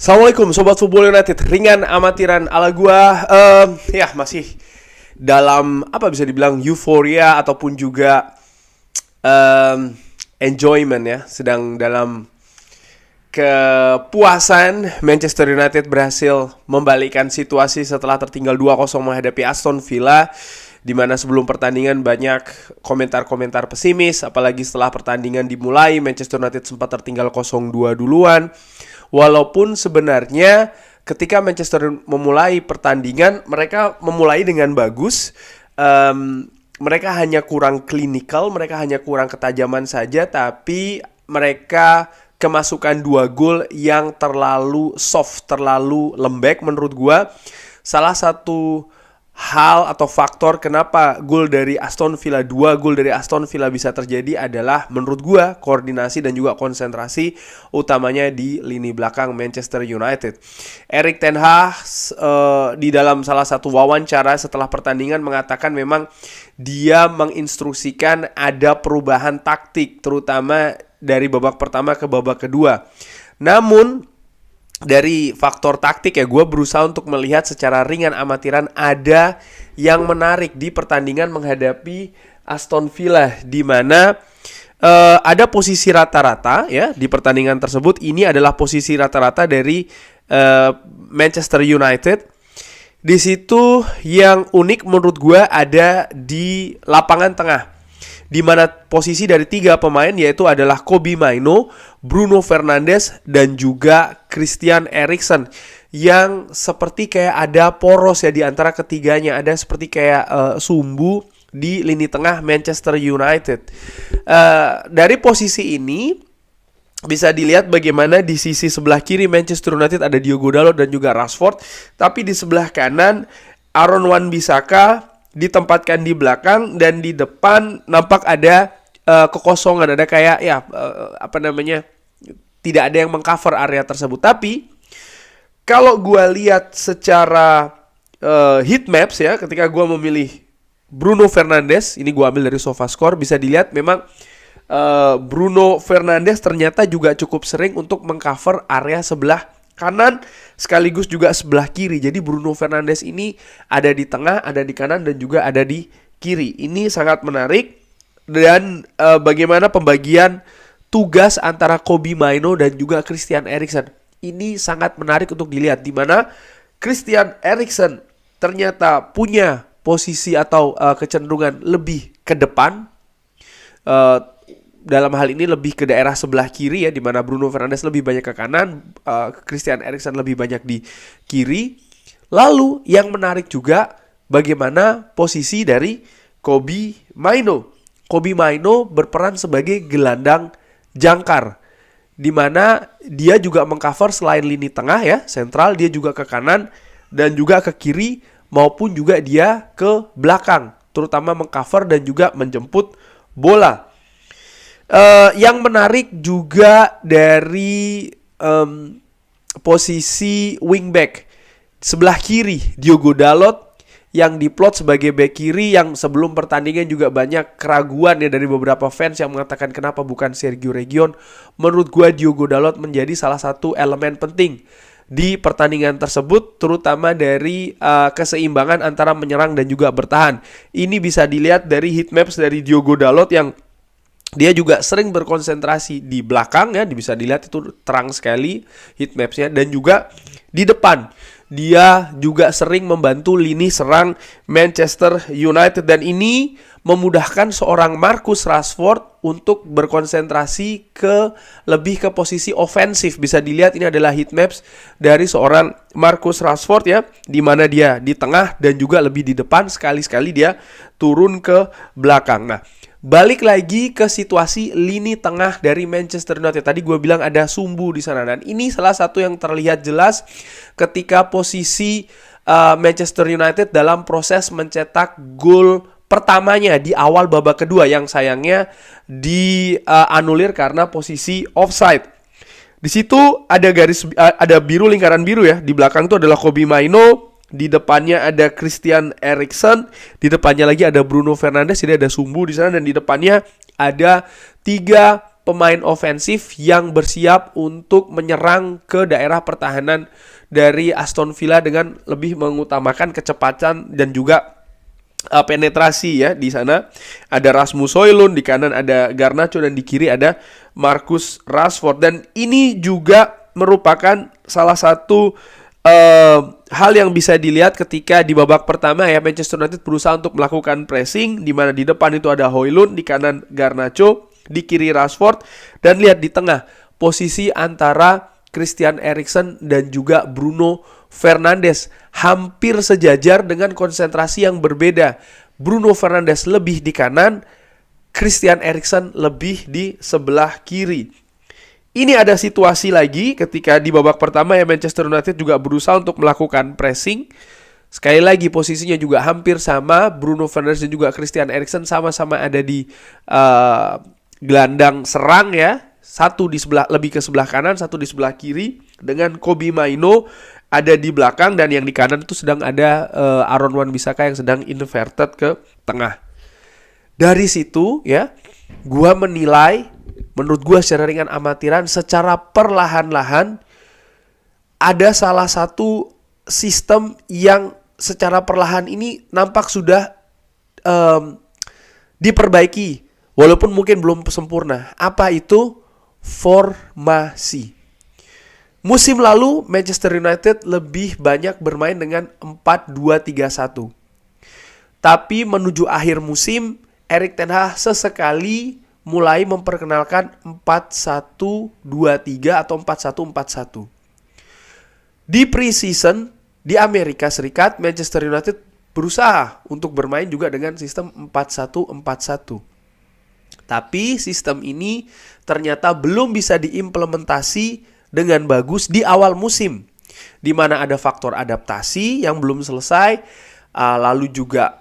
Assalamualaikum Sobat Football United. Ringan amatiran ala gua. Ya masih dalam apa bisa dibilang euforia ataupun juga enjoyment ya. Sedang dalam kepuasan Manchester United berhasil membalikkan situasi setelah tertinggal 2-0 menghadapi Aston Villa, di mana sebelum pertandingan banyak komentar-komentar pesimis, apalagi setelah pertandingan dimulai Manchester United sempat tertinggal 0-2 duluan. Walaupun sebenarnya ketika Manchester memulai pertandingan, mereka memulai dengan bagus. Mereka hanya kurang klinikal, mereka hanya kurang ketajaman saja, tapi mereka kemasukan 2 gol yang terlalu soft, terlalu lembek menurut gua. Salah satu hal atau faktor kenapa gol dari Aston Villa, 2 gol dari Aston Villa bisa terjadi adalah menurut gua koordinasi dan juga konsentrasi, utamanya di lini belakang Manchester United. Erik ten Hag di dalam salah satu wawancara setelah pertandingan mengatakan memang dia menginstruksikan ada perubahan taktik, terutama dari babak pertama ke babak kedua. Namun dari faktor taktik ya, gue berusaha untuk melihat secara ringan amatiran ada yang menarik di pertandingan menghadapi Aston Villa, di mana ada posisi rata-rata ya di pertandingan tersebut. Ini adalah posisi rata-rata dari Manchester United. Di situ yang unik menurut gue ada di lapangan tengah, di mana posisi dari 3 pemain yaitu adalah Kobbie Mainoo, Bruno Fernandes, dan juga Christian Eriksen, yang seperti kayak ada poros ya di antara ketiganya, ada seperti kayak sumbu di lini tengah Manchester United. Dari posisi ini bisa dilihat bagaimana di sisi sebelah kiri Manchester United ada Diogo Dalot dan juga Rashford, tapi di sebelah kanan Aaron Wan-Bissaka ditempatkan di belakang, dan di depan nampak ada kekosongan, ada kayak tidak ada yang mengcover area tersebut. Tapi kalau gue lihat secara heat maps ya, ketika gue memilih Bruno Fernandes, ini gue ambil dari SofaScore, bisa dilihat memang Bruno Fernandes ternyata juga cukup sering untuk mengcover area sebelah kanan sekaligus juga sebelah kiri. Jadi Bruno Fernandes ini ada di tengah, ada di kanan, dan juga ada di kiri. Ini sangat menarik. Dan bagaimana pembagian tugas antara Kobbie Mainoo dan juga Christian Eriksen, ini sangat menarik untuk dilihat, di mana Christian Eriksen ternyata punya posisi atau kecenderungan lebih ke depan, dalam hal ini lebih ke daerah sebelah kiri ya, di mana Bruno Fernandes lebih banyak ke kanan, Christian Eriksen lebih banyak di kiri. Lalu yang menarik juga bagaimana posisi dari Kobbie Mainoo. Kobbie Mainoo berperan sebagai gelandang jangkar, di mana dia juga mengcover selain lini tengah ya, sentral, dia juga ke kanan dan juga ke kiri, maupun juga dia ke belakang, terutama mengcover dan juga menjemput bola. Yang menarik juga dari posisi wingback sebelah kiri, Diogo Dalot yang diplot sebagai back kiri, yang sebelum pertandingan juga banyak keraguan ya dari beberapa fans yang mengatakan kenapa bukan Sergio Reguilon. Menurut gue Diogo Dalot menjadi salah satu elemen penting di pertandingan tersebut, terutama dari keseimbangan antara menyerang dan juga bertahan. Ini bisa dilihat dari heatmaps dari Diogo Dalot yang dia juga sering berkonsentrasi di belakang ya, bisa dilihat itu terang sekali heatmapsnya, dan juga di depan dia juga sering membantu lini serang Manchester United, dan ini memudahkan seorang Marcus Rashford untuk berkonsentrasi lebih ke posisi ofensif. Bisa dilihat ini adalah heatmaps dari seorang Marcus Rashford ya, di mana dia di tengah dan juga lebih di depan, sekali-sekali dia turun ke belakang. Nah, balik lagi ke situasi lini tengah dari Manchester United. Tadi gue bilang ada sumbu di sana, dan ini salah satu yang terlihat jelas ketika posisi Manchester United dalam proses mencetak gol pertamanya di awal babak kedua, yang sayangnya dianulir karena posisi offside. Di situ ada biru, lingkaran biru ya. Di belakang itu adalah Kobbie Mainoo, di depannya ada Christian Eriksen, di depannya lagi ada Bruno Fernandes, jadi ada sumbu di sana, dan di depannya ada 3 pemain ofensif yang bersiap untuk menyerang ke daerah pertahanan dari Aston Villa dengan lebih mengutamakan kecepatan dan juga penetrasi ya. Di sana ada Rasmus Højlund, di kanan ada Garnacho, dan di kiri ada Marcus Rashford. Dan ini juga merupakan salah satu hal yang bisa dilihat ketika di babak pertama ya, Manchester United berusaha untuk melakukan pressing, di mana di depan itu ada Højlund, di kanan Garnacho, di kiri Rashford, dan lihat di tengah posisi antara Christian Eriksen dan juga Bruno Fernandes hampir sejajar dengan konsentrasi yang berbeda. Bruno Fernandes lebih di kanan, Christian Eriksen lebih di sebelah kiri. Ini ada situasi lagi ketika di babak pertama ya, Manchester United juga berusaha untuk melakukan pressing. Sekali lagi posisinya juga hampir sama, Bruno Fernandes dan juga Christian Eriksen sama-sama ada di gelandang serang ya. Satu di sebelah, lebih ke sebelah kanan, satu di sebelah kiri, dengan Kobbie Mainoo ada di belakang, dan yang di kanan itu sedang ada Aaron Wan-Bissaka yang sedang inverted ke tengah. Dari situ ya, gua menilai, menurut gue secara ringan amatiran, secara perlahan-lahan ada salah satu sistem yang secara perlahan ini nampak sudah diperbaiki, walaupun mungkin belum sempurna. Apa itu? Formasi. Musim lalu Manchester United lebih banyak bermain dengan 4-2-3-1. Tapi menuju akhir musim, Erik ten Hag sesekali mulai memperkenalkan 4-1-2-3 atau 4-1-4-1. Di pre-season di Amerika Serikat, Manchester United berusaha untuk bermain juga dengan sistem 4-1-4-1. Tapi sistem ini ternyata belum bisa diimplementasi dengan bagus di awal musim, di mana ada faktor adaptasi yang belum selesai, lalu juga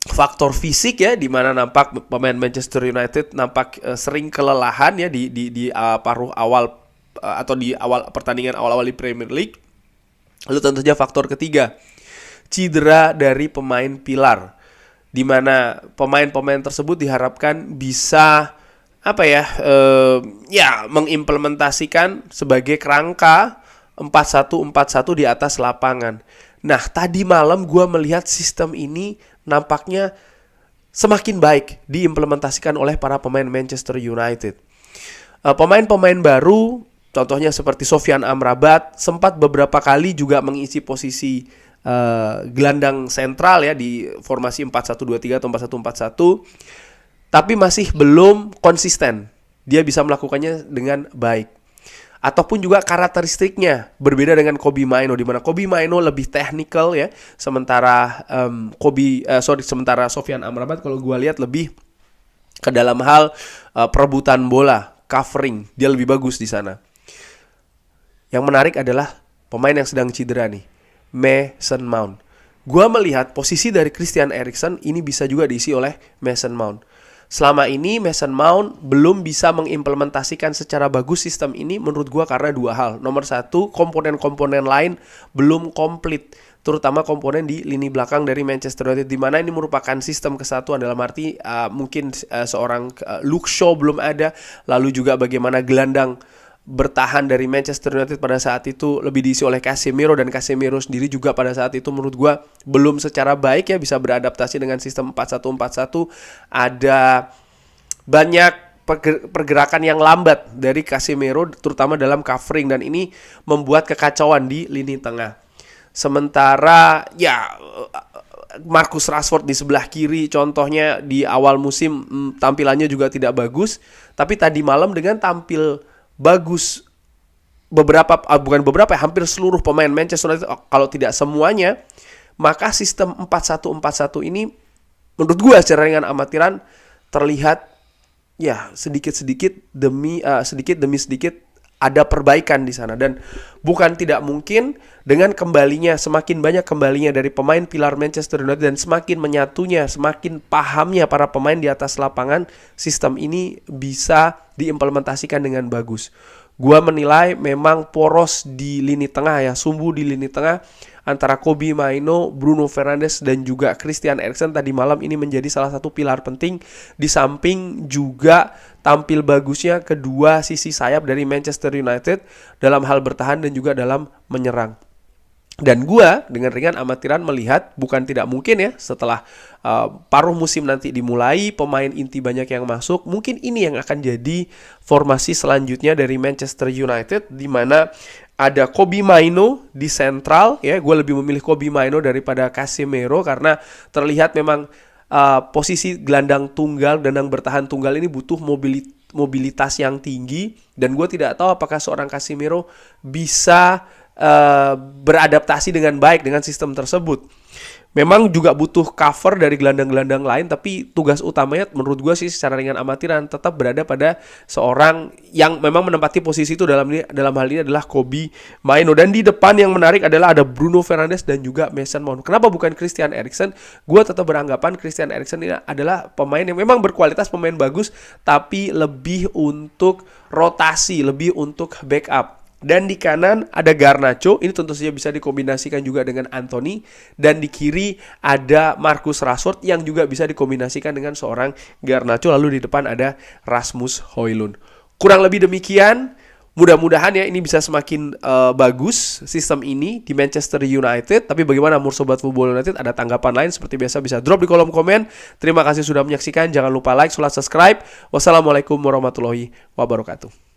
faktor fisik ya, di mana nampak pemain Manchester United nampak sering kelelahan ya di paruh awal atau di awal pertandingan awal-awal di Premier League. Lalu tentu saja faktor ketiga, cedera dari pemain pilar, di mana pemain-pemain tersebut diharapkan bisa mengimplementasikan sebagai kerangka 4-1-4-1 di atas lapangan. Nah, tadi malam gue melihat sistem ini nampaknya semakin baik diimplementasikan oleh para pemain Manchester United. Pemain-pemain baru, contohnya seperti Sofyan Amrabat, sempat beberapa kali juga mengisi posisi gelandang sentral ya di formasi 4-1-2-3 atau 4-1-4-1, tapi masih belum konsisten. Dia bisa melakukannya dengan baik. Ataupun juga karakteristiknya berbeda dengan Kobbie Mainoo, di mana Kobbie Mainoo lebih technical ya, sementara sementara Sofyan Amrabat kalau gue lihat lebih ke dalam hal perebutan bola, covering, dia lebih bagus di sana. Yang menarik adalah pemain yang sedang cedera nih, Mason Mount. Gua melihat posisi dari Christian Eriksen ini bisa juga diisi oleh Mason Mount. Selama ini Mason Mount belum bisa mengimplementasikan secara bagus sistem ini, menurut gua karena dua hal. Nomor satu, komponen-komponen lain belum komplit, terutama komponen di lini belakang dari Manchester United, di mana ini merupakan sistem kesatuan, dalam arti mungkin seorang Luke Shaw belum ada, lalu juga bagaimana gelandang bertahan dari Manchester United pada saat itu lebih diisi oleh Casemiro, dan Casemiro sendiri juga pada saat itu menurut gue belum secara baik ya bisa beradaptasi dengan sistem 4-1-4-1. Ada banyak pergerakan yang lambat dari Casemiro, terutama dalam covering, dan ini membuat kekacauan di lini tengah. Sementara ya Marcus Rashford di sebelah kiri contohnya di awal musim tampilannya juga tidak bagus, tapi tadi malam dengan tampil bagus hampir seluruh pemain Manchester United, kalau tidak semuanya, maka sistem 4-1-4-1 ini menurut gue secara ringan amatiran terlihat ya sedikit demi sedikit ada perbaikan di sana. Dan bukan tidak mungkin dengan semakin banyak kembalinya dari pemain pilar Manchester United dan semakin menyatunya, semakin pahamnya para pemain di atas lapangan, sistem ini bisa diimplementasikan dengan bagus. Gua menilai memang poros di lini tengah ya, sumbu di lini tengah antara Kobbie Mainoo, Bruno Fernandes dan juga Christian Eriksen tadi malam ini menjadi salah satu pilar penting, di samping juga tampil bagusnya kedua sisi sayap dari Manchester United dalam hal bertahan dan juga dalam menyerang. Dan gua dengan ringan amatiran melihat bukan tidak mungkin ya setelah paruh musim nanti dimulai, pemain inti banyak yang masuk, mungkin ini yang akan jadi formasi selanjutnya dari Manchester United, di mana ada Kobbie Mainoo di sentral ya. Gue lebih memilih Kobbie Mainoo daripada Casemiro karena terlihat memang posisi gelandang tunggal, gelandang bertahan tunggal ini butuh mobilitas yang tinggi, dan gue tidak tahu apakah seorang Casemiro bisa beradaptasi dengan baik dengan sistem tersebut. Memang juga butuh cover dari gelandang-gelandang lain, tapi tugas utamanya menurut gue sih secara ringan amatiran tetap berada pada seorang yang memang menempati posisi itu dalam hal ini adalah Kobbie Mainoo. Dan di depan yang menarik adalah ada Bruno Fernandes dan juga Mason Mount. Kenapa bukan Christian Eriksen? Gue tetap beranggapan Christian Eriksen ini adalah pemain yang memang berkualitas, pemain bagus, tapi lebih untuk rotasi, lebih untuk backup. Dan di kanan ada Garnacho, ini tentu saja bisa dikombinasikan juga dengan Anthony. Dan di kiri ada Marcus Rashford yang juga bisa dikombinasikan dengan seorang Garnacho. Lalu di depan ada Rasmus Højlund. Kurang lebih demikian. Mudah-mudahan ya ini bisa semakin bagus sistem ini di Manchester United. Tapi bagaimana menurut Sobat Football United? Ada tanggapan lain seperti biasa bisa drop di kolom komen. Terima kasih sudah menyaksikan. Jangan lupa like, subscribe. Wassalamualaikum warahmatullahi wabarakatuh.